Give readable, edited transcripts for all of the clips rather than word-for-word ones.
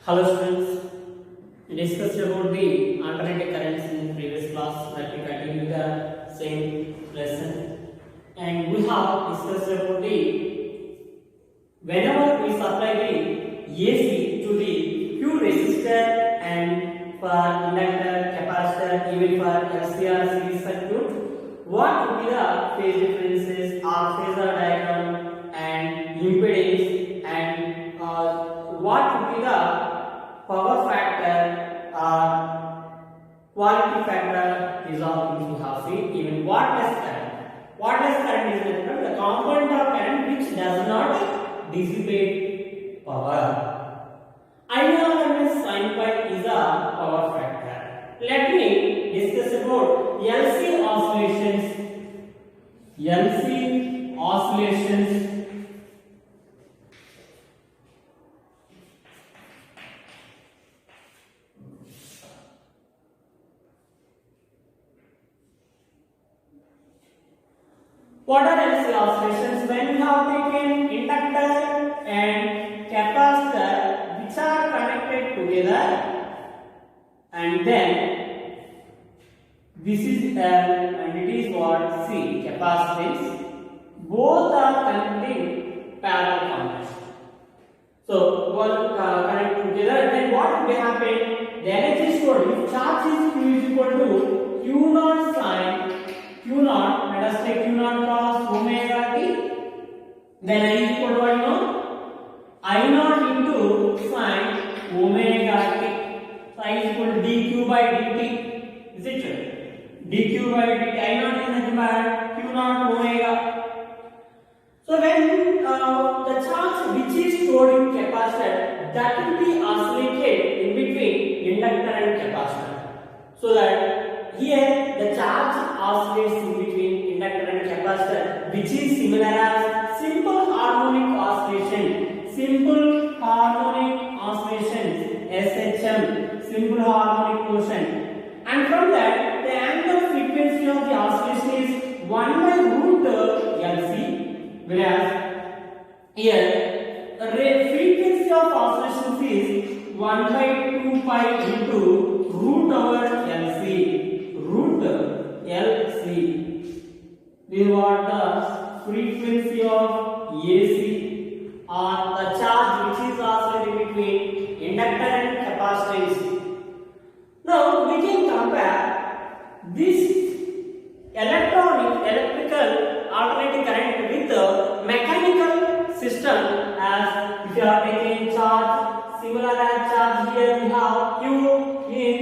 Hello students, we discussed about the alternating currents in the previous class. Let me continue the same lesson. And we have discussed about the whenever we supply the AC to the Q resistor and for inductor, capacitor, even for LCR series circuit, what would be the phase differences or phasor diagram and impedance and what would be the power factor or quality factor is all things we have seen. Even wattless current. Wattless current is the component of current which does not dissipate power. Ideal sine pi is a power factor. Let me discuss about LC oscillations. LC oscillations. What are LC oscillations? When we have taken inductor and capacitor which are connected together, and then this is L and it is what C, capacitance. Both are connecting parallel components. So one connect together, then what will happen? The energy stored if charge is Q is equal to Q naught sine Q naught, let us take Q naught cos omega t, then I is equal to what you know? I naught into sine omega t. So I is equal to dq by dt. Is it true? dq by dt. I naught is nothing but Q naught omega. So when the charge which is stored in capacitor, that will be oscillated in between inductor and capacitor. So that here the charge oscillates in between inductor and capacitor, which is similar as simple harmonic oscillation. Simple harmonic oscillations, SHM, simple harmonic motion. And from that, the angular frequency of the oscillation is 1 by root LC, whereas here the frequency of oscillations is 1 by 2 pi into root over LC. Root LC. We want the frequency of AC or the charge which is oscillating between inductor and capacitance. Now we can compare this electrical alternating current with the mechanical system, as if you are taking charge, similar as charge here we have Q in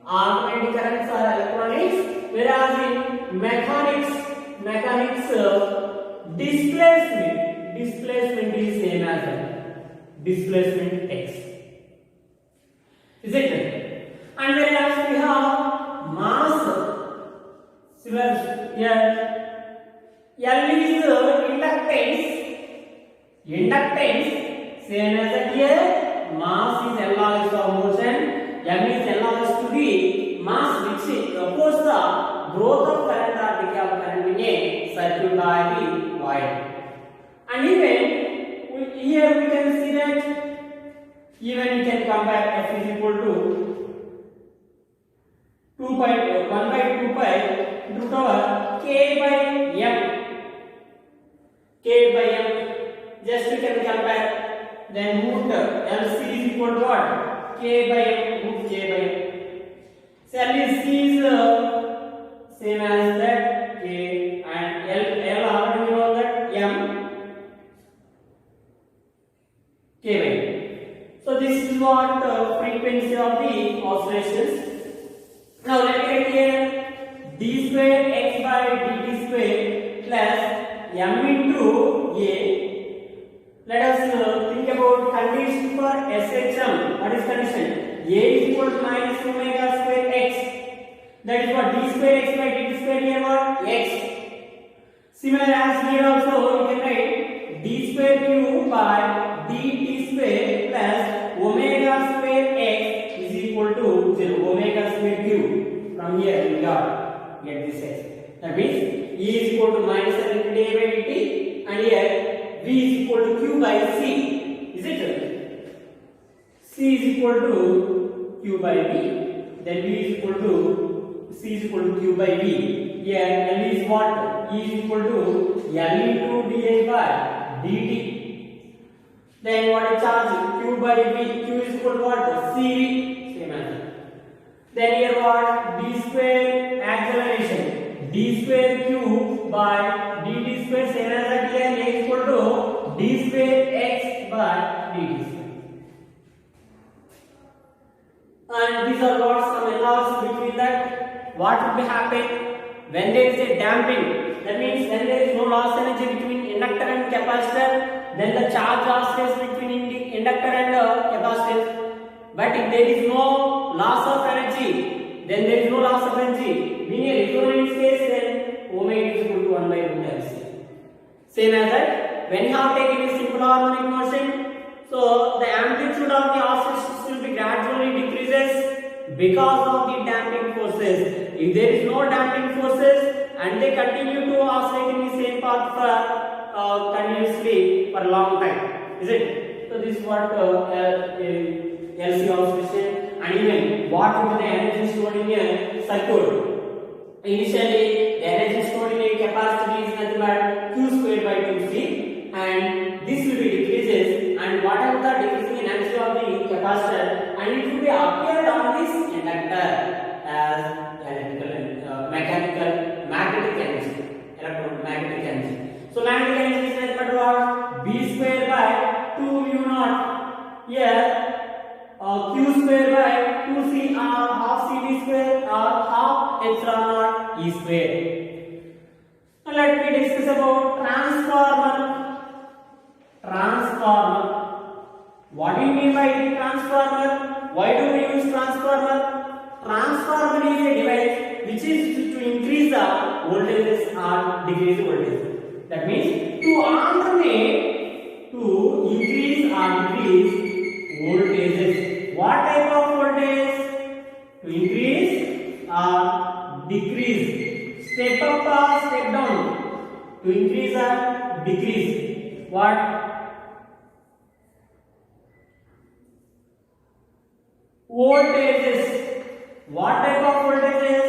alternating currents are electronics, whereas in mechanics displacement is same as displacement x. Is it? And whereas we have mass, similar here, L is inductance, same as here, mass is L of motion. M is analogous to the mass which opposes the growth of current or decay of current in a circuit by the wire. And even here we can see that even we can compare F is equal to 1 by 2 pi root over K by M. Just we can compare. Then root LC is equal to what? K by M, root K by M. So C is same as that K, and L already know that M, K by M. So this is what frequency of the oscillations. Now let me get here d square x by dt square plus M into A. Let us think about condition for SHM. What is condition? A is equal to minus omega square x. That is what d square x by dt square here what? X. Similar as here also you can write d square q by dt square plus omega square x is equal to 0. Omega square q. From here we get this x. That means E is equal to minus L into d by dt, and here V is equal to Q by C. Is it? C is equal to Q by V. Then V is equal to C is equal to Q by V. Here L is what? E is equal to L into dI by dt. Then what is charge? Q by V. Q is equal to what? CV. Same answer. Then here what? D square acceleration. D square Q by dt square. Same as that here. A is equal to D square X by dt square. And these are what some laws between that. What will be happen when there is a damping? That means when there is no loss energy between inductor and capacitor, then the charge oscillates between inductor and capacitance. But if there is no loss of energy, then there is no loss of energy. Being a resonance case, then omega is equal to 1 by root LC. Same as that, when you have taken a simple harmonic motion, so the amplitude of the oscillations will be gradually decreases because of the damping forces. If there is no damping forces and they continue to oscillate in the same path for continuously for a long time, is it? So this is what LC oscillation, and even what would be the energy stored in a circuit. Initially, the energy stored in a capacitor is nothing but Q squared by 2C, and this will be decreases, and whatever the decreasing energy of the capacitor, and it will be appeared on this inductor as electrical magnetic energy, electromagnetic energy. So magnetic energy is nothing but what? B square by 2 mu naught. Here Q square by 2C half CV square or half epsilon naught E square. Now let me discuss about transformer. What do you mean by transformer? Why do we use transformer? Transformer is a device which is to increase the voltages or decrease the voltage. That means to alternate to increase or decrease voltages. What type of voltage? To increase or decrease. Step up or step down. To increase or decrease. What? Voltages. What type of voltages?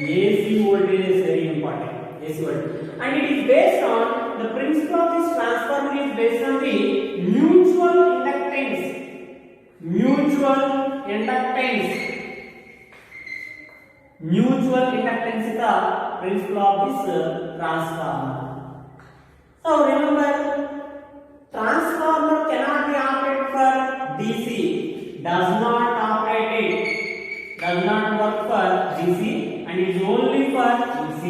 AC voltage is very important. AC voltage. And it is based on the principle of this transformer is based on the mutual inductance. Mutual inductance is the principle of this transformer. So remember, transformer cannot be operated for DC. Does not work for DC, and it is only for DC.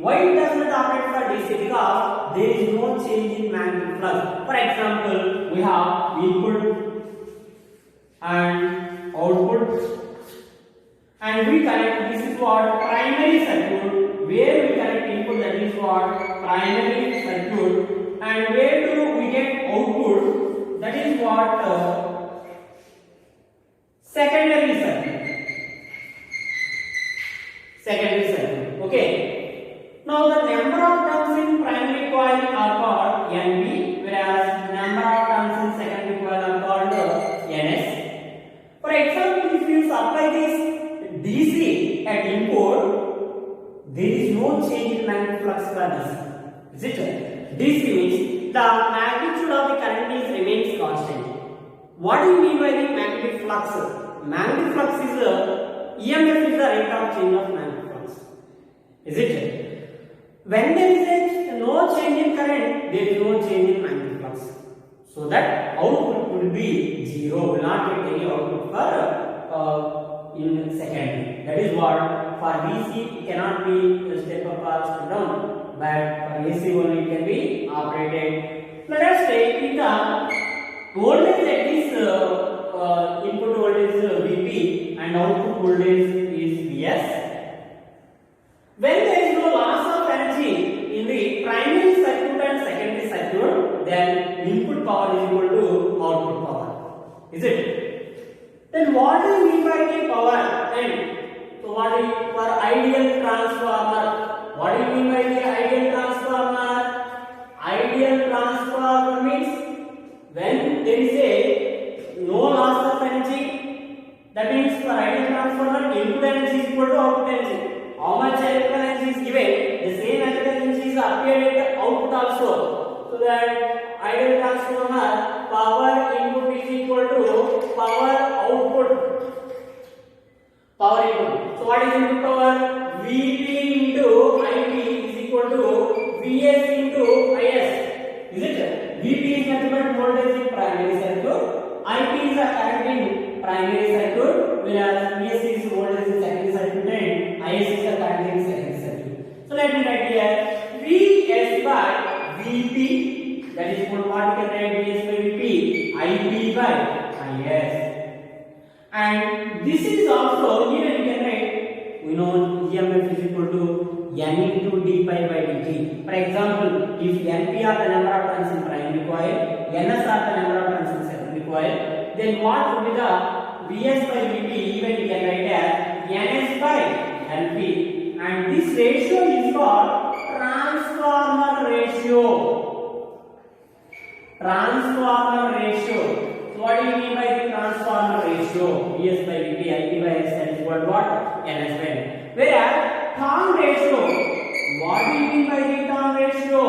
Why it does not operate for DC? Because there is no change in magnetic flux. For example, we have input and output, and we connect. This is what primary circuit. Where we connect input, that is what primary circuit, and where do we get output? That is what secondary circuit. Okay. Now the number of turns in primary coil are called NB, whereas number of turns in secondary coil are called NS. For example, if you supply this DC at input, there is no change in magnetic flux for DC. Is it? DC means the magnitude of the current is remains constant. What do you mean by the magnetic flux? Magnetic flux is EMF is the rate of change of magnetic flux. Is it? When there is no change in current, there is no change in magnetic flux. So that output will be zero. Will not get any output for in secondary. That is what for DC it cannot be step up or step down, but for AC only it can be operated. Let us take the voltage at this input voltage is Vp and output voltage is Vs. When there is no loss of energy in the primary circuit and secondary circuit, then input power is equal to output power. Is it? Then what do you mean by the power? And so what is for ideal transformer? What do you mean by the ideal transformer? Ideal transformer means when there is a no loss of energy. That means for ideal transformer, input energy is equal to output energy. How much electrical energy is given, the same electrical energy is appeared at the output also. So that ideal transformer power input is equal to power output. Power input. So what is input power? Vp into Ip is equal to Vs into Is. Is it? Vp is nothing but voltage in primary circuit. Ip is a current in primary circuit, whereas Vs is voltage in secondary circuit and Is is a current in secondary circuit. So let me write here Vs by Vp, that is equal to what we can write Vs by Vp, Ip by Is. And this is also here you can write, we know EMF is equal to N into d pi by dt. For example, if Np are the number of turns in primary coil, Ns are the number of turns in secondary coil, then what would be the Vs by Vp? Even you can write as Ns by Np. And this ratio is called transformer ratio. Transformer ratio. So what do you mean by the transformer ratio? Vs by Vp, Ip by S, that is what? Ns by N. Whereas turn ratio, what do you mean by the turn ratio?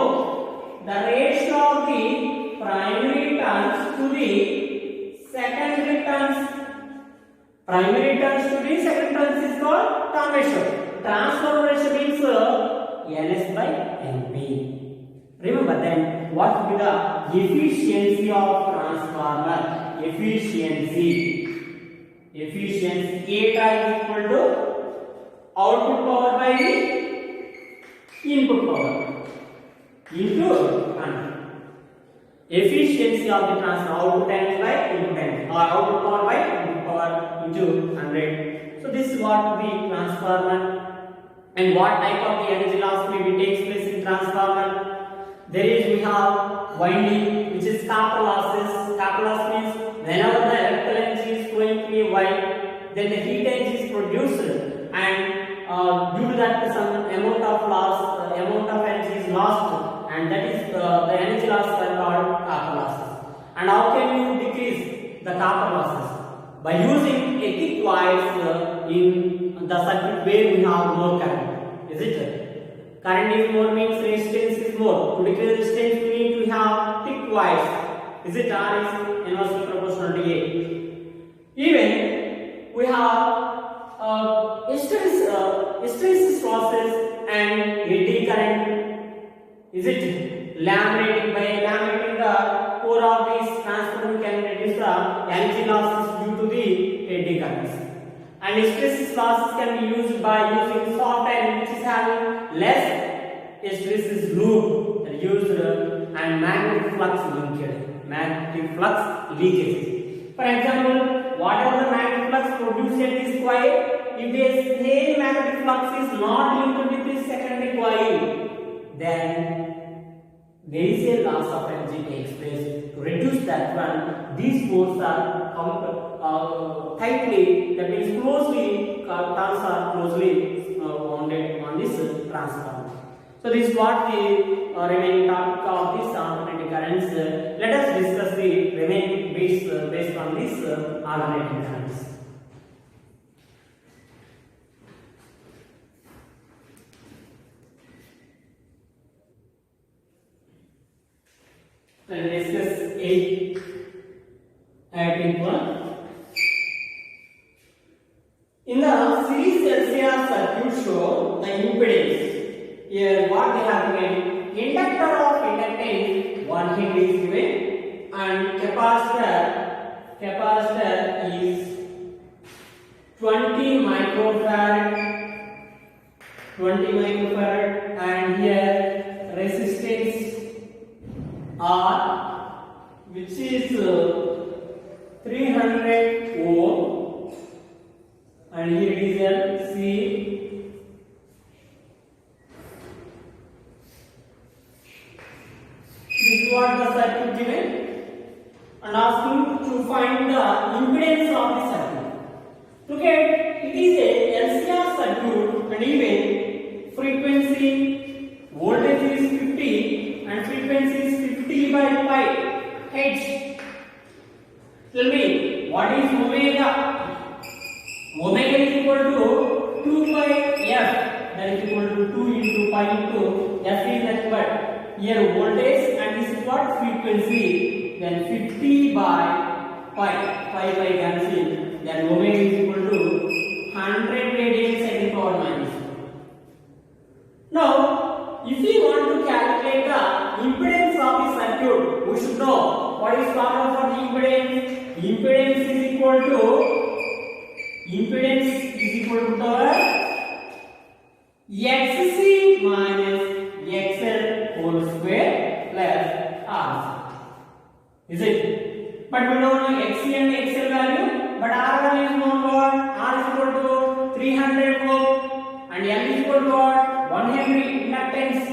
The ratio of the primary turns to the secondary turns. Primary turns to the second turns is called turn ratio. Transformer ratio means Ns by Np. Remember then, what will be the efficiency of transformer? Efficiency eta is equal to output power by the input power into 100. Efficiency of the transformer, output energy by input energy, or output power by input power into 100. So this is what the transformer. And what type of the energy loss may be takes place in transformer? We have winding, which is copper losses. Copper loss means whenever the electrical energy is going to be wide, then the heat energy is produced, and due to that some amount of loss, amount of energy is lost, and that is the energy loss are called copper losses. And how can you decrease the copper losses? By using a thick wires in the circuit where we have more current. Is it? Current is more means resistance is more. To decrease resistance, we need to have thick wires. Is it? R is inversely proportional to A. Even we have hysteresis losses and eddy current. Is it? Laminating, by laminating the core of this transformer can reduce the energy losses due to the eddy currents. And hysteresis losses can be used by using soft iron, which is having less hysteresis loop used, and magnetic flux linkage. Magnetic flux leakage. For example, whatever the magnetic flux produced at this coil, if the same magnetic flux is not linked with this secondary coil, then there is a loss of energy takes place. To reduce that one, these poles are tightly, that means closely, turns are closely wounded on this transformer. So this is what the remaining topic of this alternating currents. Let us discuss the remaining based on this alternating currents. Let us discuss 8.1. In the series LCR circuit show the impedance. Here what they have given, inductor of inductance 1 Henry is given, and capacitor is 20 microfarad, and here resistance R, which is 300 ohm, and here it is C. This is what the circuit given, and asking to find the impedance of the circuit. Look at, it is a LCR circuit, and even frequency voltage is 50 and frequency is 50 by pi hertz. Tell me, what is omega? Omega is equal to 2 pi f. That is equal to 2 into pi into f is nothing but here voltage and this is what frequency. Then 50 by pi cancel. Then omega is equal to 100 radians at the power minus. Now, if we want to calculate the impedance of the circuit, we should know what is formula for the impedance. Impedance is equal to our XC minus XL whole square plus R. Is it? But we don't know XC and XL value, but R value is known. What? R is equal to 300 ohm and L is equal to what? 1 Henry. Inductance,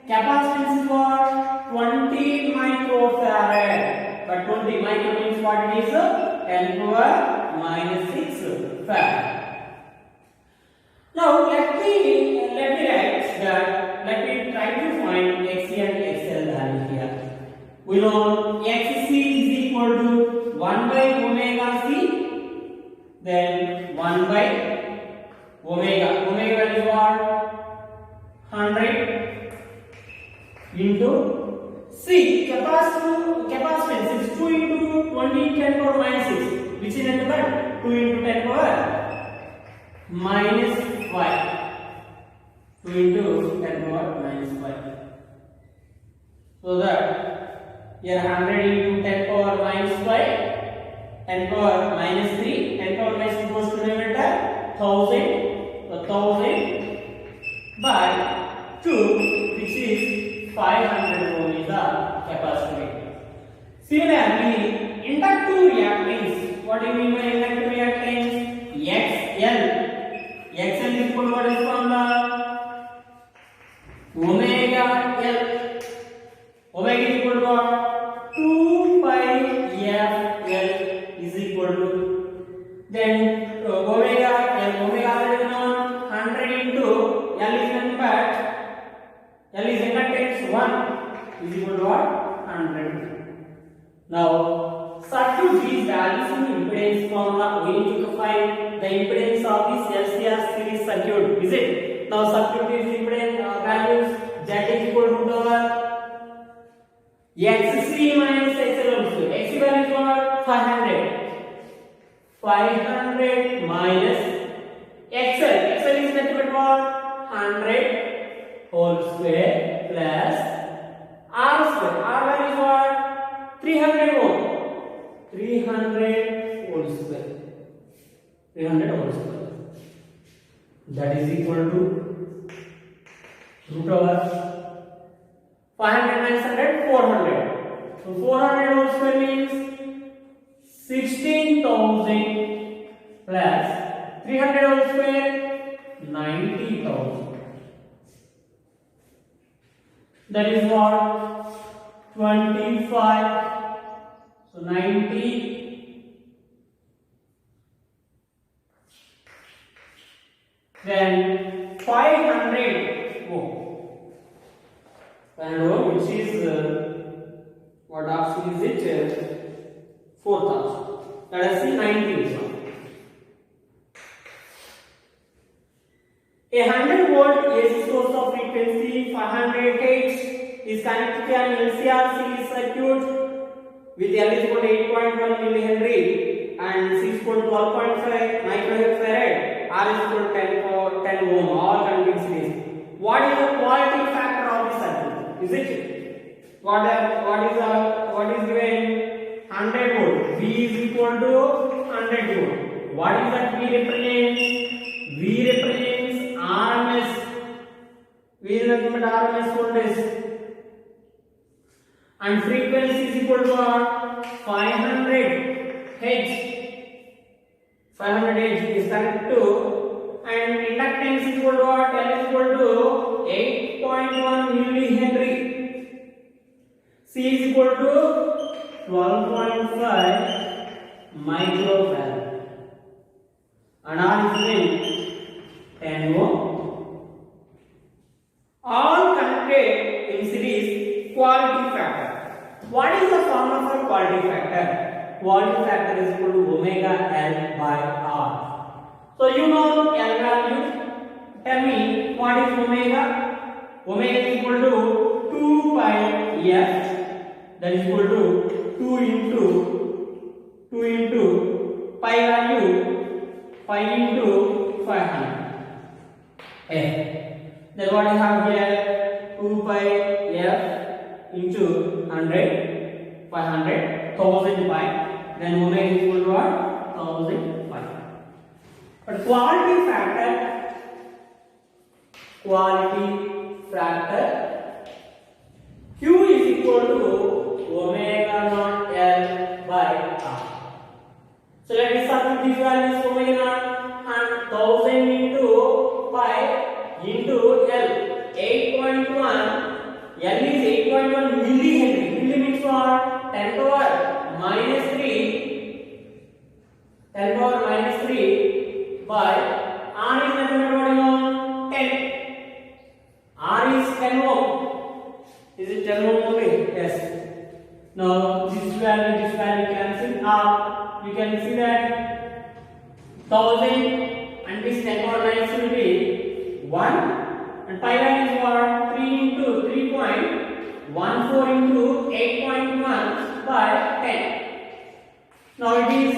capacitance is what? 20 microfarad. But 20 micro means what it is? 10 power minus 6 farad. Now let me write that. Let me try to find XC and XL value here. We know XC is equal to 1 by omega C. Then 1 by omega. Omega is what? 100 into C. Capacitance is 2 into 20 10 power minus 6, which is nothing but 2 into 10 power minus 5. 2 into 10 power minus 5. So that here 100 into 10 power minus 5, 10 power minus 3, 10 power minus 2 goes to the numerator, 1000. So 1000 by 2, which is 500 ohm is the capacitor. Similarly, inductive reactance. What do you mean by inductive reactance? XL. XL is equal to what is formula? Omega L. Omega is equal to what? 2 pi f L is equal to. Then omega already known. 100 into L is nothing but L is inductance 1 is equal to what? 100. Now, substitute these values in impedance formula. We need to find the impedance of this LCR series circuit. Is it? Now, substitute these impedance values. Z is equal to our XC minus XL. XC value is what? 500. 500 minus XL. XL is nothing but what? 100 whole square plus R square. R value is what? 300 ohm. 300 whole square. 300 whole square. That is equal to root over 500 minus 100, 400. So 400 whole square means 16,000 plus 300 whole square 90,000. That is what? 25. So 90. Then 500 ohm. 500 ohm, which is what option is it? 4,000. Let us see 90. A 100 volt AC source of frequency 500 Hz is connected to an LCR series circuit with L is equal to 8.1 millihenry and C is equal to 12.5 microfarad, R is equal to 10 ohm, all connected series. What is the quality factor of the circuit? Is it what is given? 100 volt. V is equal to 100 volt. What is that V represents? V represents RMS. V is nothing but RMS voltage. And frequency is equal to 500 Hz. 500 Hz is connected to, and inductance is equal to what? L is equal to 8.1 millihenry. C is equal to 12.5 microfarad. And R is given 10 ohm. All connected in series. Quality factor. What is the formula for quality factor? quality factor is equal to omega L by R. So you know L value. Tell me what is omega? Omega is equal to 2 pi f, that is equal to 2 into pi value 5 into 500 f. Then what you have here, 2 pi f into 100, 500, 1000 pi, then omega is equal to what? 1000 pi. But quality factor Q is equal to omega naught L by R. So let me substitute these values. Omega naught and 1000 into pi into L. 8.1. L is 8.1 millihenry. Milli means what? 10 power minus 3. 10 power minus 3 by R is nothing but what you know? 10. R is 10 ohm. Is it 10 ohm only? Yes. Now this value cancel out. You can see that 1000 and this 10 power minus will be 1, and pi value is what? 3 into 3.14 into 8.1 by 10. Now it is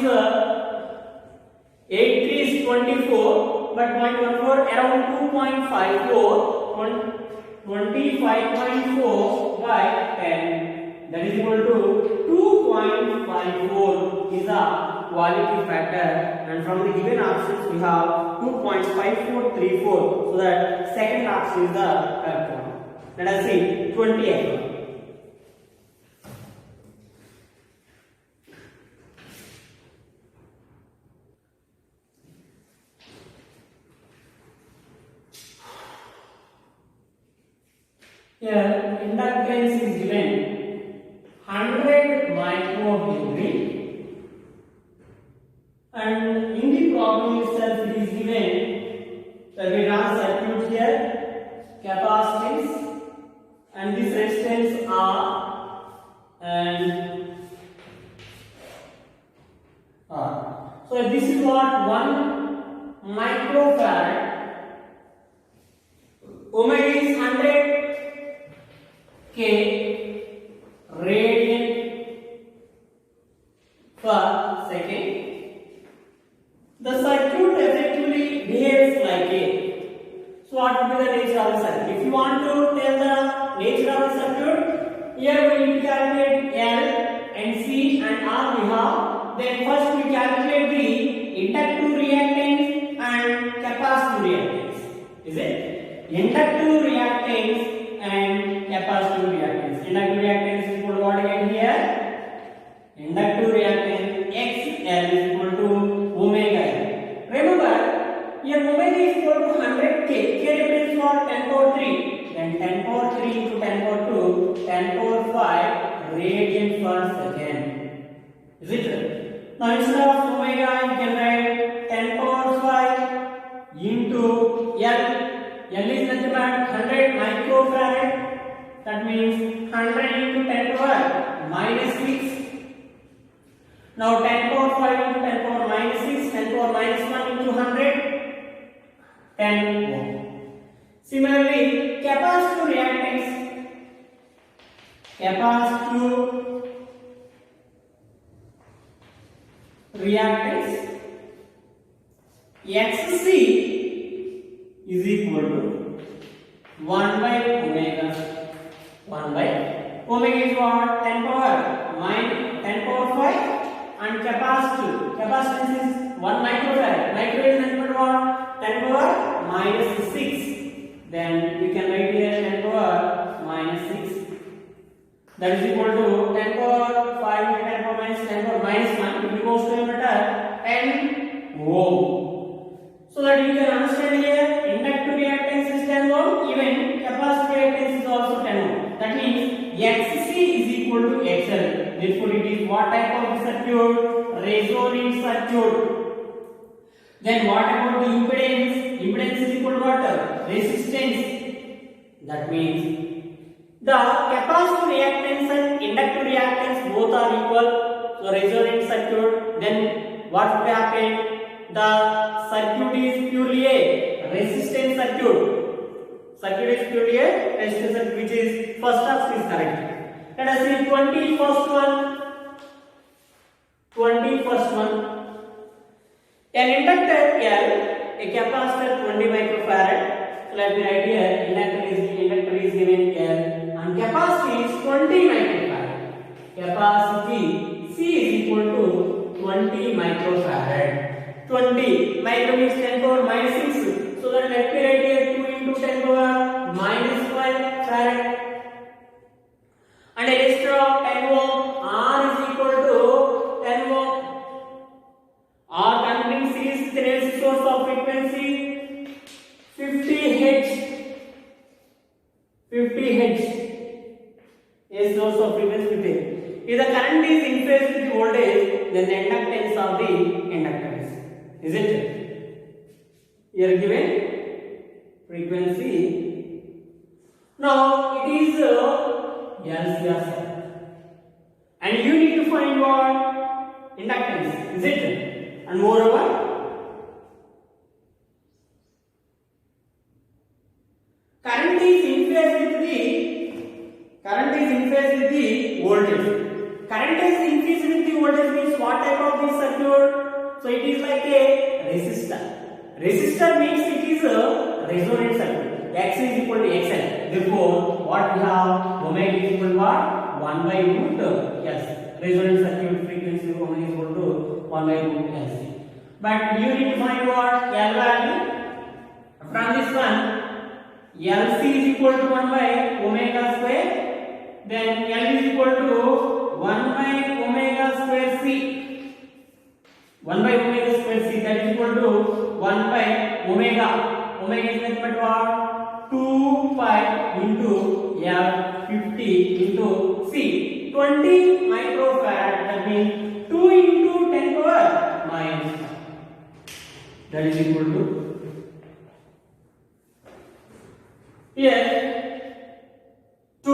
8 3 is 24, but 0.14 around 2.54, 25.4 by 10, that is equal to 2.54 is a quality factor, and from the given options we have 2.5434, so that second option is the correct one. Let us see 20th one. Here inductance is given 100 microhenry, and in the problem itself it is given that we run circuit here, capacitance and this resistance R and R. So this is what 1 microfarad. Omega is 100 K radian per second. The circuit effectively behaves like a. So what will be the nature of the circuit? If you want to tell the nature of the circuit, here we need to calculate L and C and R we have. Then first we calculate the inductive reactance and capacitive reactance. Is it? Inductive reactance and capacitive reactance. Inductive reactance is equal to what again here? Inductive reactance XL is equal to omega L. Remember, here omega is equal to 100 K. K represents what? 10 power 3. Then 10 power 3 into 10 power 2, 10 power 5 radian per second. Is it right? Now instead of omega, you can write 10 power 5 into L. L is nothing but 100 microfarad. That means 100 into 10 power minus 6. Now 10 power 5 into 10 power minus 6, 10 power minus 1 into 100, 10 ohm. Similarly, capacitive reactance XC is equal to 1 by omega. 1 by omega is what? 10 power minus 10 power 5, and capacitance is 1 microfarad. Microfarad is nothing but what? 10 power minus 6. Then you can write here 10 power minus 6. That is equal to 10 power 5 into 10 power minus 10 power minus 1. It goes to a meter 10 ohm. So that you can understand here, inductive reactance is 10 ohm, even capacitive reactance is also 10 ohm. That means XC is equal to XL. Therefore, it is what type of circuit? Resonant circuit. Then what about the impedance? Impedance is equal to what? Resistance. That means the capacitive reactance and inductive reactance both are equal. So resonant circuit what will happen? The circuit is purely a resistance circuit. Circuit is purely a resistance circuit, which is first option is correct. Let us see 21st one. 21st one. An inductor L, a capacitor 20 microfarad. So let me write here. Inductor is given L, and capacity is 20 microfarad. Capacity C is equal to 20 microfarad. 20 micro means 10 power minus 6. So that let me write here 2 into 10 power minus 5 farad. And a resistor of 10 ohm R is equal to 10 ohm. R containing series with an source of frequency 50 Hz. 50 Hz. A source of frequency 50. If the current is in phase with the voltage, then the inductance of the inductor is it? Here given frequency. Now it is LCR, and you need to find what inductance, is it? And moreover, current is in phase with the voltage. Current is in phase with the voltage means what type of this circuit? So it is like a resistor. Resistor means it is a resonant circuit. X is equal to XL. Therefore, what we have, omega is equal to what? 1 by root S. Resonant circuit frequency omega is equal to 1 by root S. But you need to find what? L value. From this one, LC is equal to 1 by omega square. Then L is equal to 1 by omega square C. 1 by omega square C, that is equal to 1 by omega. Omega is nothing but what? 2 pi into L 50 into C. 20 microfarad, that means 2 into 10 power minus 5. That is equal to here 2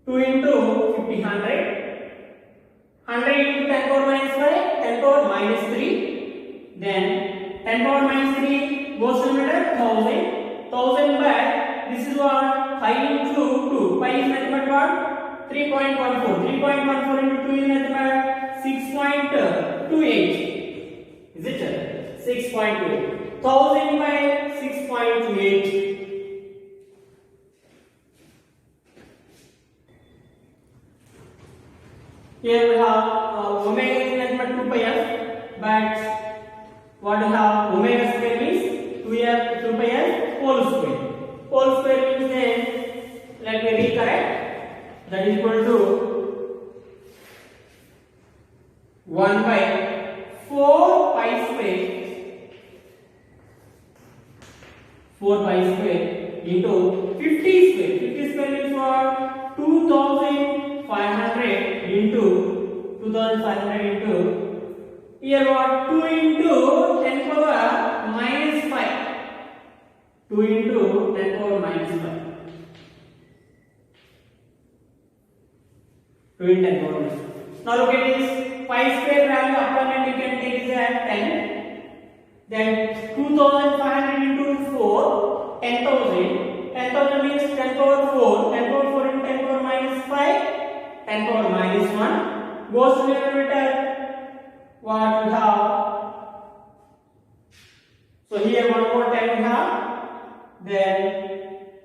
into 50 100. 100 into 10 power minus 5, 10 power minus 3. Then 10 power minus 3 goes to the 1000. 1000 by this is what 5 into 2. 5 is nothing but what? 3.14. 3.14 into 2 is nothing but 6.28. Is it? 6.28. 1000 by 6.28. Here we have omega is nothing but 2 pi f, but what we have omega square means 2 pi f whole square. Whole square means then let me recorrect, that is equal to 1 by 4 pi square. 4 pi square into 50 square. 50 square means what? 2500 into 2500 into here what? 2 into 10 power minus 5. 2 into 10 power minus 5. 2 into 10 power minus 5. Now look at this. Pi square value upper and you can take it as 10. Then 2500 into 4, 10,000. 10,000 means 10 power 4. 10 power 4 into 10 power minus 5. 10 power minus 1 goes to the numerator. What we have? So here one more 10 we have. Then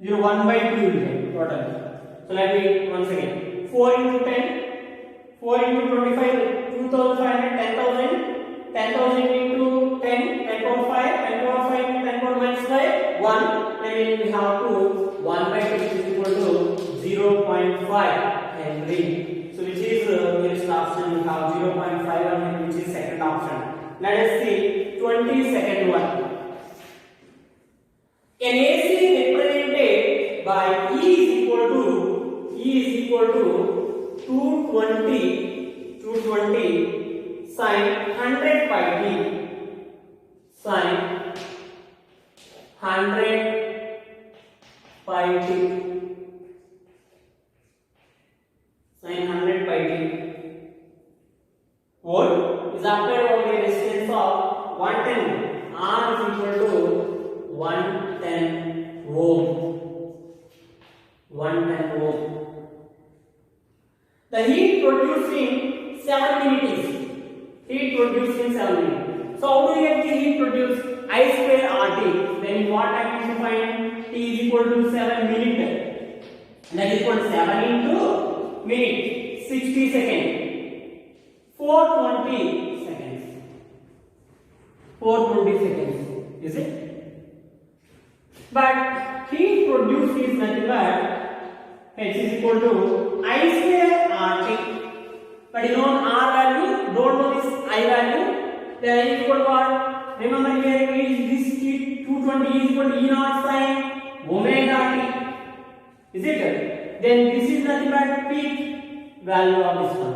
1 by 2 will get total. So let me once again. 4 into 10. 4 into 25. 2,500. 10,000. 10,000 into 10. 10 power 5. 10 power 5 into 10 power minus 5. 1. Then we have to 1 by 2 is equal to 0.5 Henry. So which is nearest option? We have 0.51 Henry, which is second option. Let us see 22nd one. An AC represented by E is equal to 220 sin 100 pi t. Sin 100 pi t. Sin 100 pi t volt is is applied on a resistance of 110 ohm. R is equal to 110 ohm. 110 ohm. The heat produced in 7 minutes. Heat produced in 7 minutes. So how do you get the heat produced? I square RT. Then what time is to find? T is equal to 7 minutes. That is equal to 7 into minute. 60 seconds. 420 seconds. 420 seconds. Is it? But heat produced is nothing but H is equal to I square RT. But you know R value, don't know this I value. Then I is equal to what? Remember here this 220 is equal to E naught sin omega t. Is it? Then this is nothing but peak value of this one.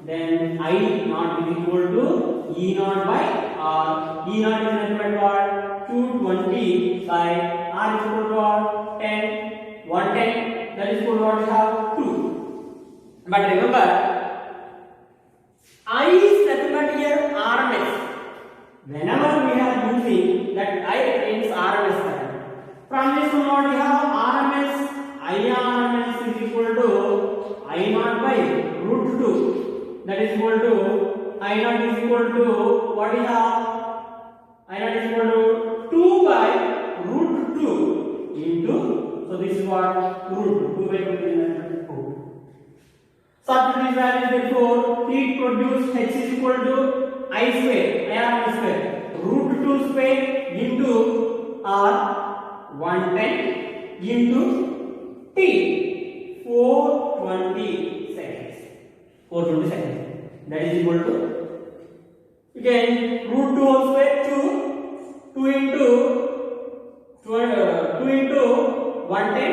Then I naught is equal to E naught by R. E naught is nothing but what? 220 by R is equal to what? 10. 110. That is equal to what we have 2. But remember, I is nothing but here RMS. Whenever we are using that I represents RMS current. From this one what we have RMS, IRMS is equal to I naught by root 2. That is equal to I naught is equal to what we have? I naught is equal to 2 by root 2 into, so this is what root 2 by root 2. Substitute these values, therefore heat produced H is equal to I square, IRMS square, root 2 square into R 110 into T 420 seconds. 420 seconds. That is equal to, again, root 2 whole square 2 into 110,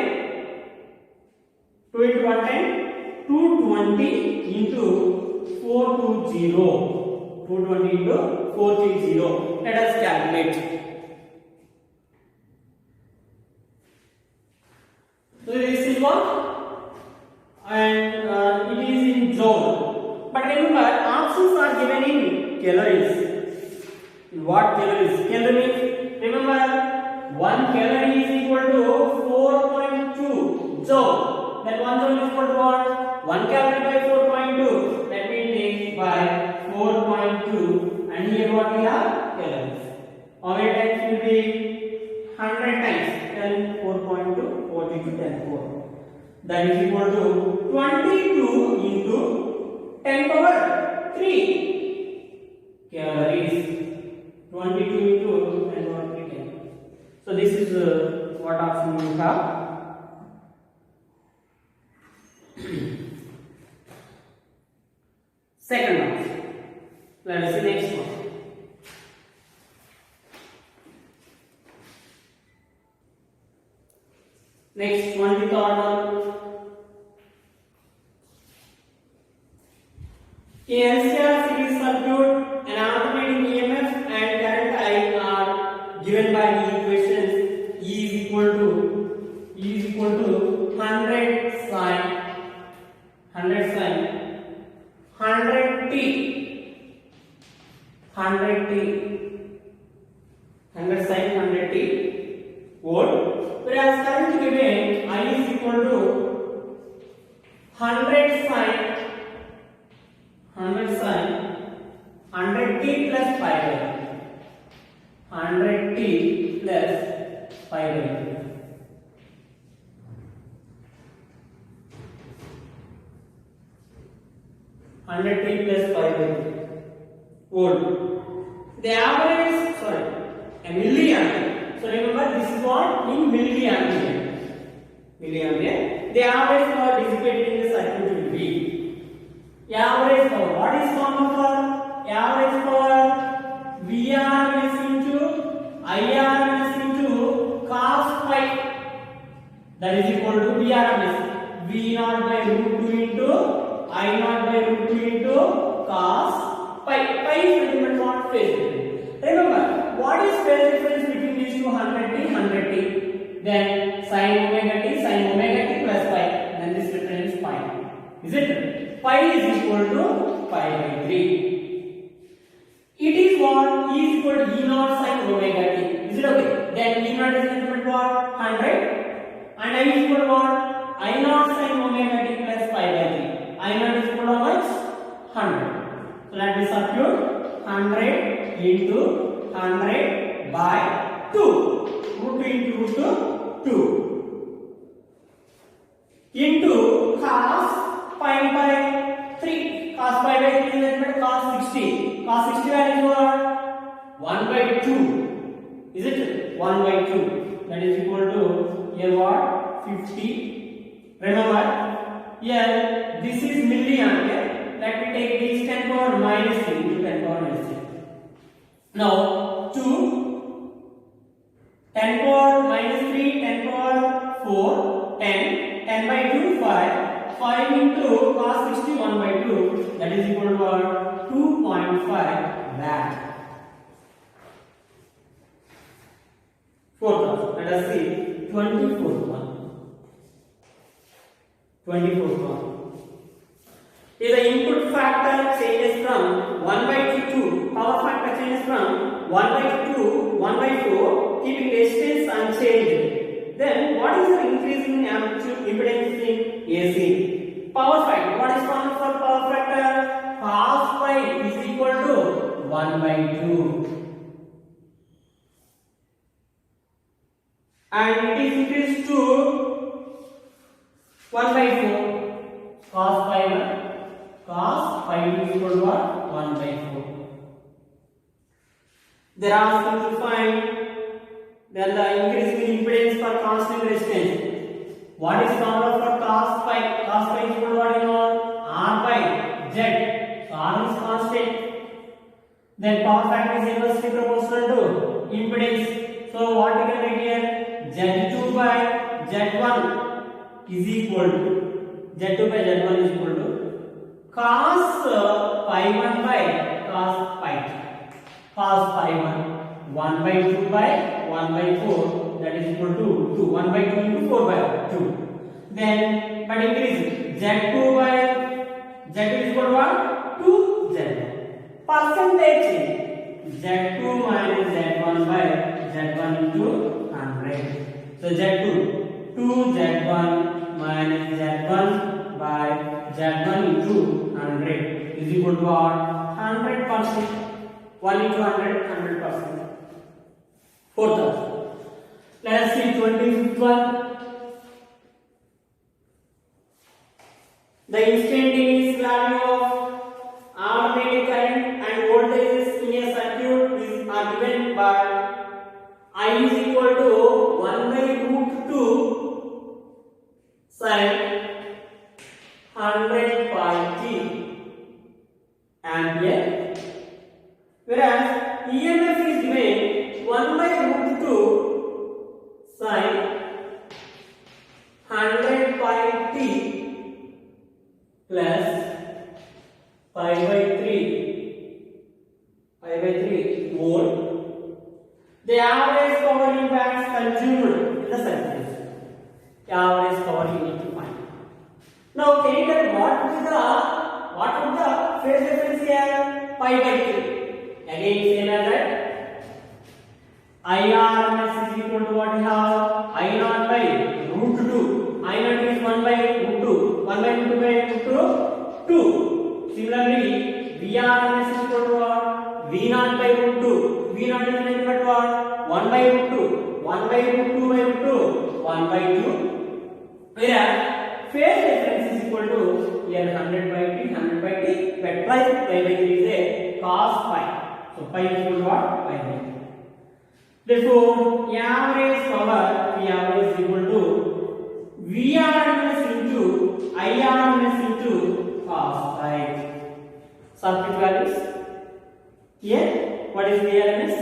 2 into 110. 220 into 420. 220 into 430. Let us calculate. So this is what, and it is in joule. But remember, options are given in calories. In what calories? Calorie means, remember, 1 calorie is equal to 4.2 joule. Then 1 joule is equal to what? 1 calorie by 4.2, that means by 4.2, and here what we have? Calories. How many times will be? 100 times. Then 4.2, 42, then 4. That is equal to 22 into 10 power 3 calories. 22 into 10 power 3 calories. So this is what option we have. Second option. Let us see next one. Next 20th order. In LCR series circuit, an alternating EMF and current I are given by the equations E is equal to 100 sin 100 t 100 sin 100 t volt, whereas current given I is equal to 100 sin 100 t plus pi by 100 t plus pi by 100 t plus pi by volt. The average, a milliampere. So remember, this is what in milliampere. The average power dissipated in the circuit will be average power. What is common for average power? Vrms into Irms into cos pi. That is equal to Vrms. V naught by root 2 into I naught by root 2 into cos pi. Pi is nothing but what? Phase difference. Remember, what is phase difference between these two? 100 t. Then sin omega t plus pi. Then this difference is pi. Is it? Pi is equal to pi by 3. equal to E naught sin omega t. Is it okay? Then E naught is nothing but what? 100. And I is equal to what? I naught sin omega t plus pi by 3. I naught is equal to how much? 100. So let me substitute 100 into 100 by 2. Root 2 into root 2 into cos pi by 3. Cos pi by 3 is nothing but cos 60. Cos 60 value is what? 1 by 2. Is it? 1 by 2. That is equal to here what? 50. Remember, here this is milliampere. Let me take this 10 power minus 3 into 10 power minus 3. Now 2, 10 power minus 3, 10 power 4, 10, 10 by 2, 5, 5 into cos 60, 1 by 2, that is equal to 2.5 watt. Fourth, let us see 24th one. 24th one. If the input factor changes from 1 by 2 to power factor changes from 1 by 2 to 1 by 4, keeping distance unchanged, then what is the increase in amplitude impedance in AC? Power factor. What is formula for power factor? Cos pi is equal to 1 by 2. And it is increased to 1 by 4. Cos pi 1. Cos pi is equal to what? 1 by 4. They are asking to find then the increase in impedance for constant resistance. What is formula for cos pi? Cos pi is equal to what you know? R by Z. So R is constant. Then power factor is inversely proportional to impedance. So what you can write here? Z2 by Z1 is equal to Z2 by Z1 is equal to cos pi 1 by cos pi 2. Cos pi 1 1 by 2 by 1 by 4, that is equal to 2. 1 by 2 into 4 by 2. Then but increase Z2 by Z2 is equal to what? 2 Z1. Percentage change Z2 minus Z1 by Z1 into 100. So Z2 2Z1 minus Z1 by Z1 into 100 is equal to what? 100%. 1 into 100, 100%. Fourth, let us see 25th one. The instantaneous value of alternating current and voltages in a circuit are given by I is equal to 1 by root 2 sin 100 pi t ampere, whereas EMF is given 1 by root 2 sin 100 pi t plus pi by 3 volt. The average power impacts consumed in the circuit. The average power you need to find. Now, can you tell what would the phase difference here? Pi by 3. Again, same as that. IRMS is equal to what we have? I naught by root 2. I naught is 1 by root 2. 1 by root 2 by root 2. Similarly, VRMS is equal to what? V naught by root 2. V naught is nothing but what? 1 by root 2. 1 by root 2 by root 2. 1 by 2. Whereas phase difference is equal to here 100 by t, 100 by t, but pi by 3 is a cos pi. So pi is equal to what? Pi by 3. Therefore, average power P average is equal to VRMS into IRMS into cos pi. Circuit values. Here, what is VRMS?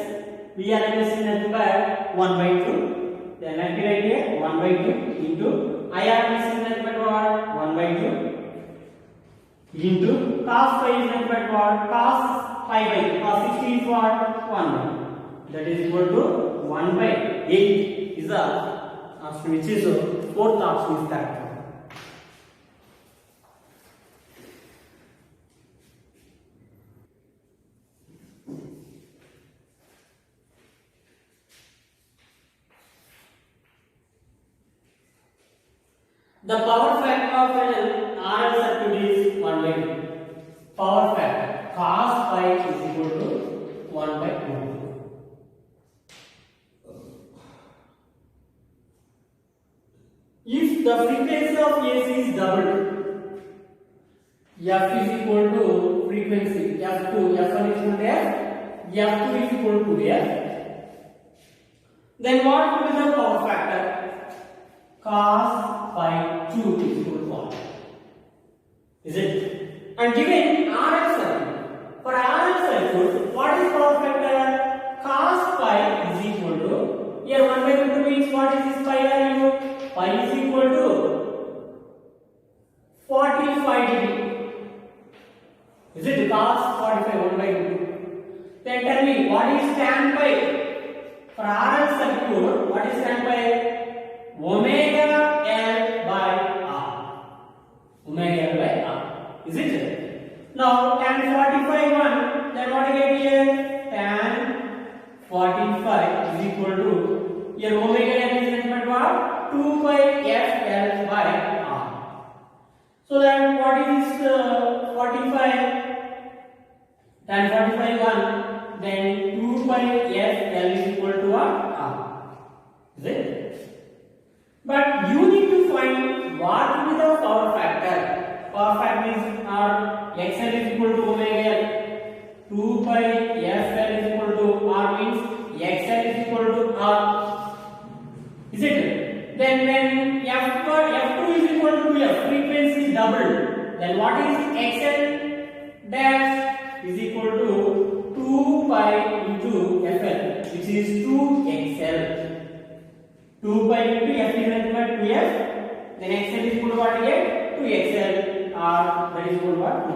VRMS is nothing but 1 by 2. Then let me write here 1 by 2 into IRMS is nothing but what? 1 by 2 into cos pi is nothing but what? Cos pi by cos 60 is what? 1 by. That is equal to 1 by 8 is the option, which is fourth option is correct. The power factor of an RL circuit is 1 by 2. Power factor cos pi is equal to 1 by 2. If the frequency of AC is doubled, F is equal to frequency F2, F1 is equal to F, F2 is equal to F. Then what will be the power factor? Cos pi 2 is equal to 1. Is it? And given RL circuit, for RL circuit, what is power factor? Cos pi is equal to, here 1 by 2 means what is this pi value? Pi is equal to 45 degree. Is it cos 45 1 by 2? Then tell me what is tan pi? For RL circuit, what is tan pi? Omega L by R. Omega L by R. Is it? Now tan 45 1, then what do you get here? Tan 45 is equal to, here omega L is nothing but what? 2 by F L by R. So then what is 45? Tan 45 1, then 2 by F L is equal to what? R. Is it? But you need to find what will be the power factor. Power factor is XL is equal to omega L. 2 by FL is equal to R means XL is equal to R. Is it? Then when F2 is equal to F, frequency is doubled. Then what is XL dash is equal to 2 pi into FL, which is 2XL. 2 pi into F is nothing but 2F. Then XL is equal to what again? 2XL. R, that is equal to what? 2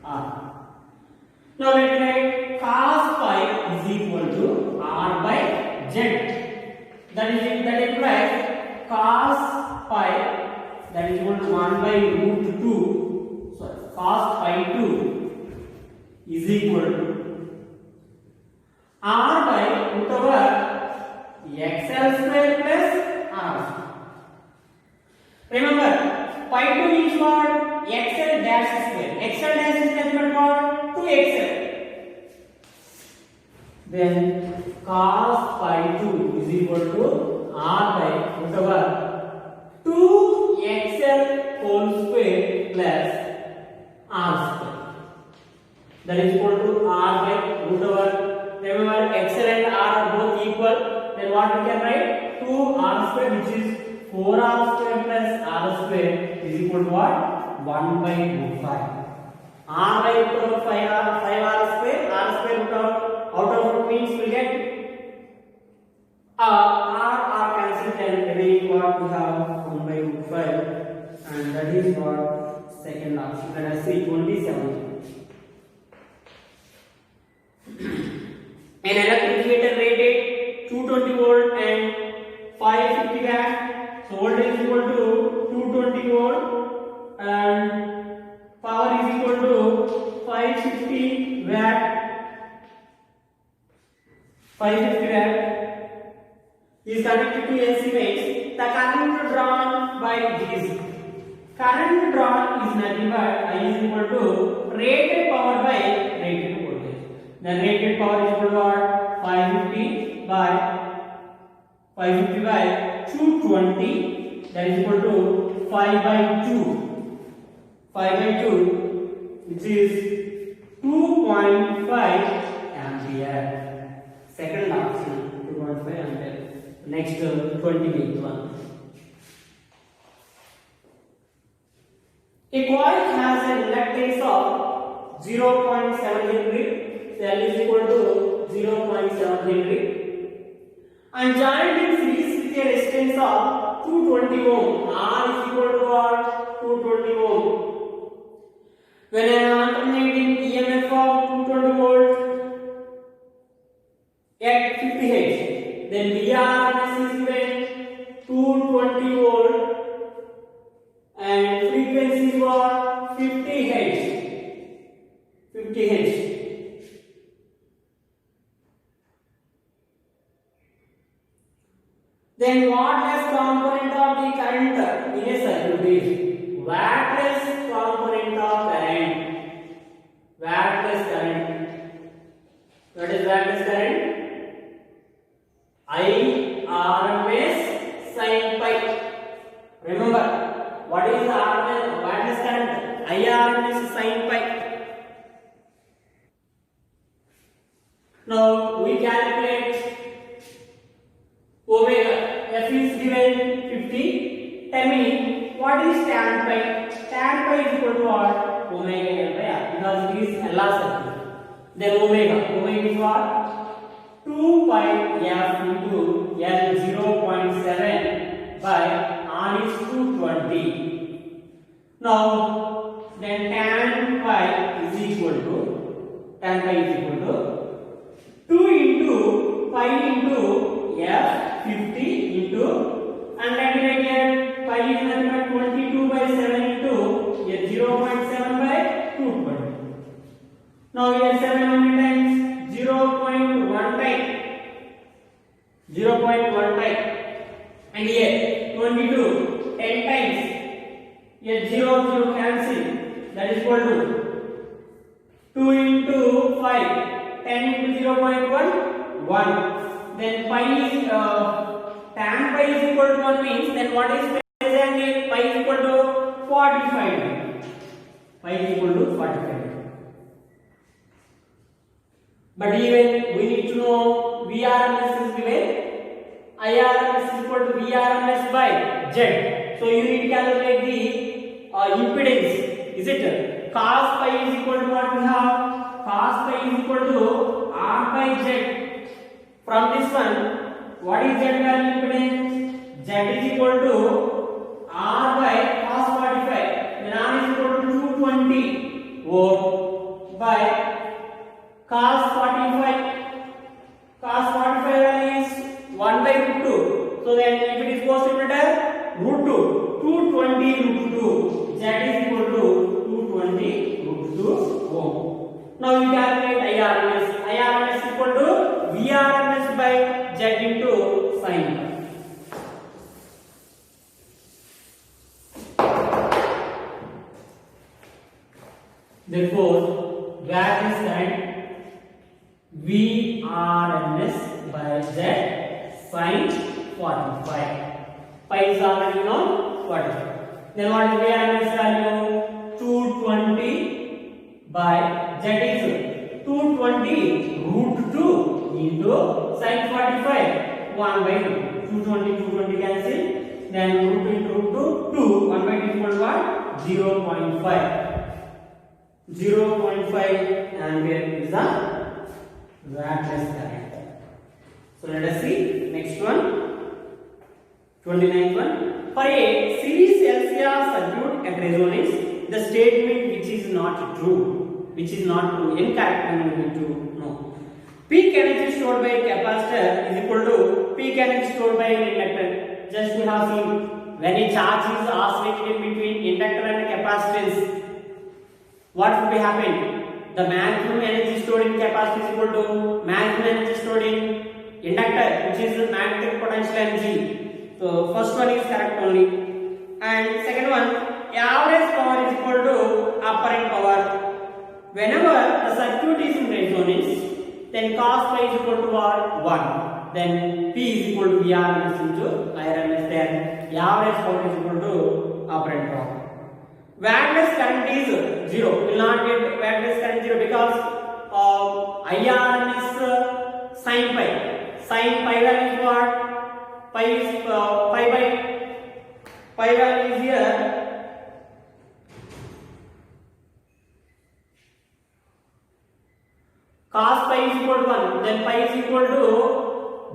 R. Now let me write cos pi is equal to R by Z. That implies cos pi, that is equal to 1 by root 2. Sorry, cos pi 2 is equal to R by root over XL square plus R. Remember, pi 2 means what? XL dash square. XL dash is nothing but what? 2XL. Then cos pi 2 is equal to R by root over 2XL whole square plus R square. That is equal to R by root over, remember XL and R are both equal. Then what we can write? 2R square, which is 4R square plus R square is equal to what? 1 by root 5. R by root over 5R square, R square root over, out of root means we get R cancelled and remaining what we have 1 by root 5, and that is what second option. Let us see 27. An electric meter rated 220 volt and 550 watt. So voltage is equal to 220 volt and power is equal to 550 watt. 550 watt is connected to AC mains. The current drawn by this. Current drawn is nothing but I is equal to rated power by rated voltage. Then rated power is equal to what? 550 by 220. That is equal to 5 by 2. 5 by 2, which is 2.5 ampere. Second option 2.5 ampere. Next 28th one. A coil has an inductance of 0.7 Henry. Cell is equal to 0.7 Henry. And joined in series with a resistance of 220 ohm. R is equal to what? 220 ohm. When an alternating EMF of 220 volt at 50 Hz, then VRMS is given 220 volt and frequency is what? 50 Hz. 50 Hz. Then what has component of the current in a circuit is wattless component of current. Wattless current. What is wattless current? IRMS sin pi. Remember, what is the RMS wattless current? IRMS sin pi. Now we calculate omega. F is given 50. Tell me what is tan pi? Tan pi is equal to what? Omega L by R, because it is LR circuit. Then omega is what? 2 pi F into L 0.7 by R is 220. Now then tan pi is equal to 2 into pi into F 50 into, and let me write here pi is nothing but 22 by 7 into 0.7 by 220. Now here 7 how many times? 0.1 time. 0.1 time. And here 22 10 times. Here 0 cancel. That is equal to 2 into 5. 10 into 0.1 1. Then pi is tan pi is equal to 1 means, then what is present here? Pi is equal to 45. Pi is equal to 45. But even we need to know VRMS is given. IRMS is equal to VRMS by Z. So you need to calculate the impedance. Is it? Cos pi is equal to what we have? Cos pi is equal to R by Z. From this one, what is Z value impedance? Z is equal to R by cos 45. Then R is equal to 220 ohm by cos 45. Cos 45 value is 1 by root 2. So then if it is cosimeter, root 2. 220 root 2. Z is equal to 220 root 2 ohm. Now we calculate IRMS. IRMS is equal to VRMS by Z into sin pi. Therefore, wattless current VRMS by Z sin 45. Pi is already known. 45. Then what is VRMS value? 220 by Z is 220 root 2 into sin 45. 1 by 2. 220 cancel. Then root into root 2. 1 by 2 equal to what? 0.5. 0.5 ampere is the wattless current. So let us see next one. 29th one. For a series LCR circuit at resonance, the statement which is not true, incorrect, we need to know. Peak energy stored by a capacitor is equal to peak energy stored by an inductor. Just we have seen when a charge is oscillating between inductor and capacitance, what will be happen? The maximum energy stored in capacitor is equal to maximum energy stored in inductor, which is the magnetic potential energy. So first one is correct only, and second one, average power is equal to apparent power. Whenever the circuit is in resonance, then cos pi is equal to what? 1. Then P is equal to VRMS into IRMS. Then average power is equal to apparent power. Wattless current is 0. Will not get wattless current 0 because IRMS sin pi. Sin pi value is what? Pi is pi value is here. Cos pi is equal to 1. Then pi is equal to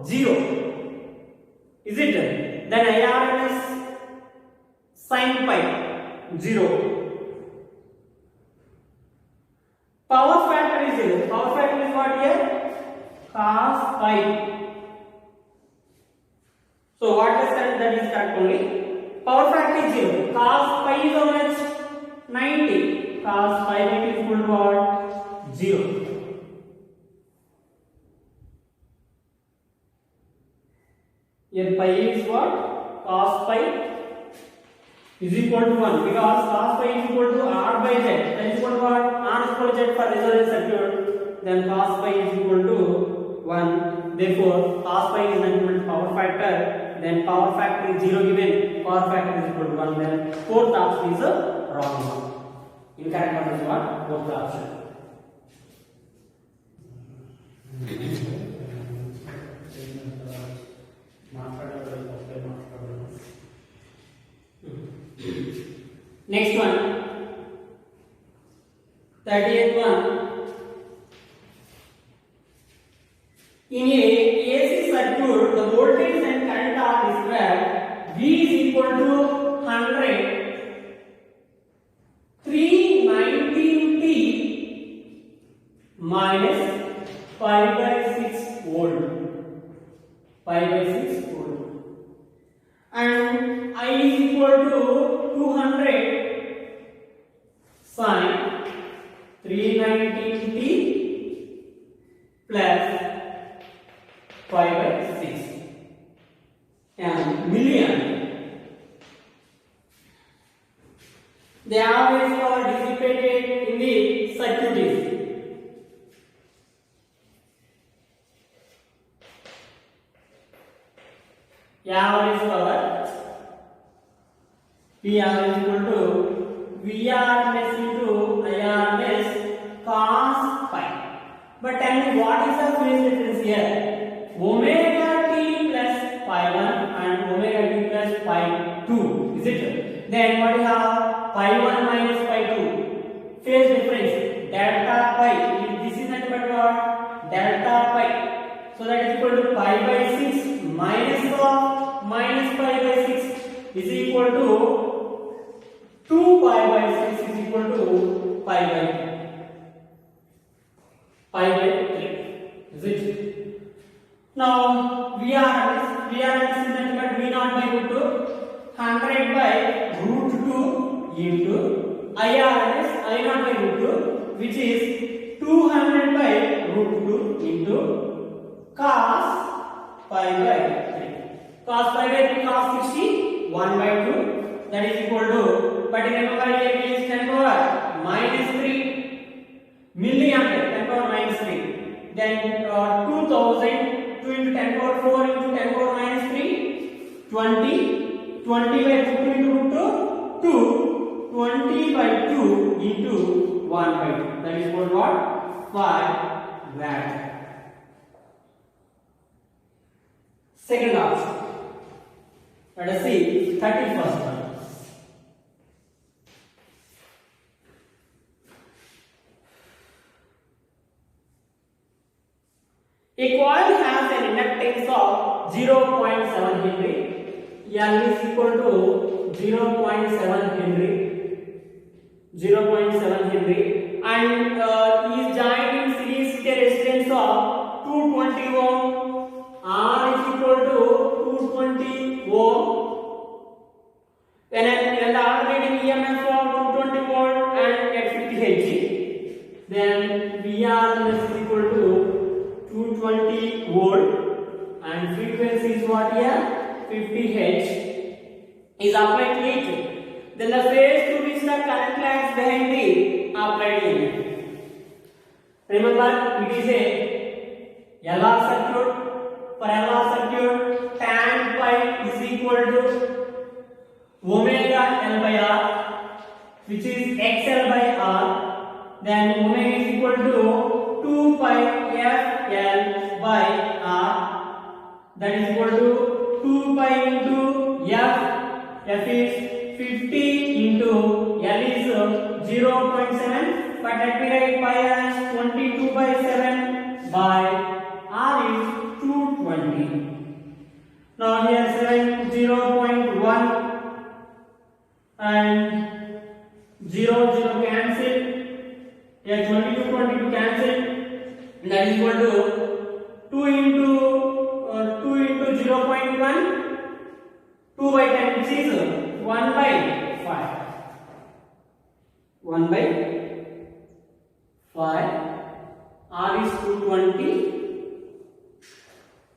0. Is it? Then IRMS sin pi 0. Power factor is 0. Power factor is what here? Cos pi. So what is that is correct only. Power factor is 0. Cos pi is how much? 90. Cos pi is equal to what? 0. Here pi is what? Cos pi is equal to 1 because cos phi is equal to r by z. That is equal to what? R is equal to z for resonance circuit. Then cos phi is equal to 1. Therefore, cos phi is nothing but power factor. Then power factor is 0 given. Power factor is equal to 1. Then fourth option is a wrong one. Incorrect one is what? Fourth option. Next one, 30th one. In a AC circuit, the voltage and current are described. V is equal to 100, 319T minus 5 by 6 volt. 5 by 6 volt. And I is equal to 200 sin 319T plus 5 by 6 and milliampere. The average power dissipated in the circuit is average power P average equal to VRMS into IRMS cos phi. But tell me what is the phase difference here? Omega t plus phi 1 and omega t plus phi 2. Is it? Then what is phi 1 minus phi 2? Phase difference delta pi. This is nothing but what? Delta pi. So that is equal to pi by 6 minus of minus pi by 6 is equal to 2 pi by 6 is equal to pi by 3. Is it? Now VRMS is nothing but V naught by root 2, 100 by root 2 into IRMS I naught by root 2, which is 200 by root 2 into cos pi by 3. Cos pi by 3 cos 60 1 by 2, that is equal to, but remember here V is 10 power minus 3 milliampere, 10 power minus 3. Then 2000, 2 into 10 power 4 into 10 power minus 3, 20, 20 by 2 into root 2, 20 by 2 into 1 by 2. That is equal to what? 5 watt. Second option. Let us see 31st one. A coil has an inductance of 0.7 Henry. L is equal to 0.7 Henry. 0.7 Henry. And is joined in series with a resistance of 220 ohm. R is equal to 220 ohm. When the alternating EMF of 220 volt and at 50 Hz, then VR is equal to 220 volt and frequency is what here? 50 Hz is applied to it. Then the phase to which the current lags behind the applied EMF. Remember, it is a LR circuit. For LR circuit, tan pi is equal to omega L by R, which is XL by R. Then omega is equal to 2 pi F L by R. That is equal to 2 pi into F. F is 50 into L is 0.7. But let me write pi as 22 by 7 by R is 220. Now here 7 0.1 and 0 cancel. Here 22 cancel. That is equal to 2 into 0.1, 2 by 10, which is 1 by 5. 1 by 5. R is 220.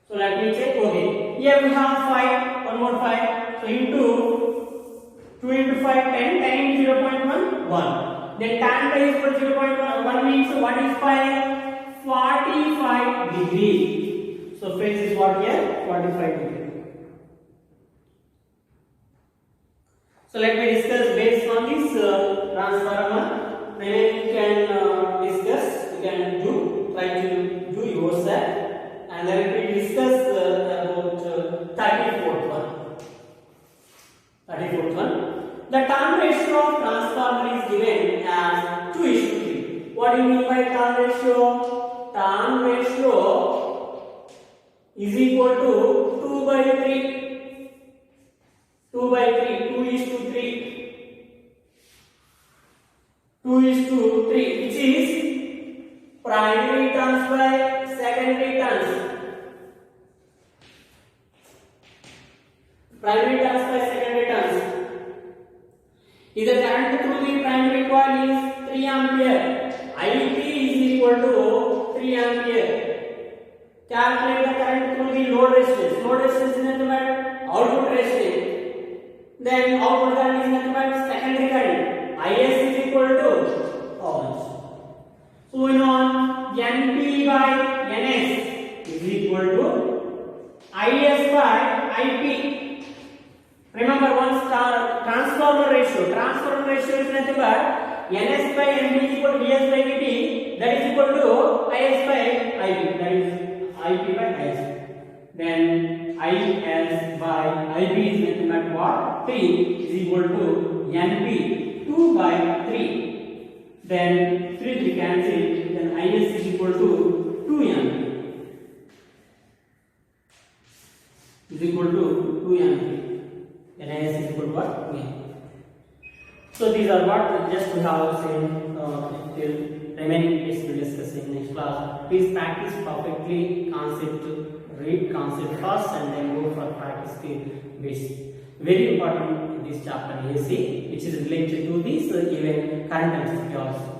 So let me check. Okay. Here we have 5. One more 5. So into 2 into 5, 10. 10 into 0.1, 1. Then tan pi is equal to 0.1 means what is pi? 45 degree. So phase is what here? 45 degree. So let me discuss based on this transformer. Then you can discuss, you can try to do yourself. And then we discuss about 34th one. 34th one. The turn ratio of transformer is given as 2:3. What do you mean by turn ratio? Turn ratio is equal to 2 by 3. 2 by 3. 2:3. 2:3, which is primary turns by secondary turns. Primary turns by secondary turns. If the current through the primary coil is 3 ampere, IP is equal to 3 ampere. Calculate the current through the load resistance. Load resistance is nothing but output resistance. Then output current is nothing but secondary current. IS is equal to how much? So we know NP by NS is equal to IS by IP. Remember one transformer ratio. Transformer ratio is nothing but NS by NP is equal to VS by VT. That is equal to IS by IP. That is IP by IS. Then IS by IP is nothing but what? 3 is equal to NP 2 by 3. Then 3 cancel. Then IS is equal to 2 NP. Is equal to 2 NP. Then IS is equal to what? 2 NP. So these are what just we have seen till remaining is we discuss in next class. Please practice perfectly concept, read concept first and then go for practice basic. Very important in this chapter AC, which is related to this even current and security.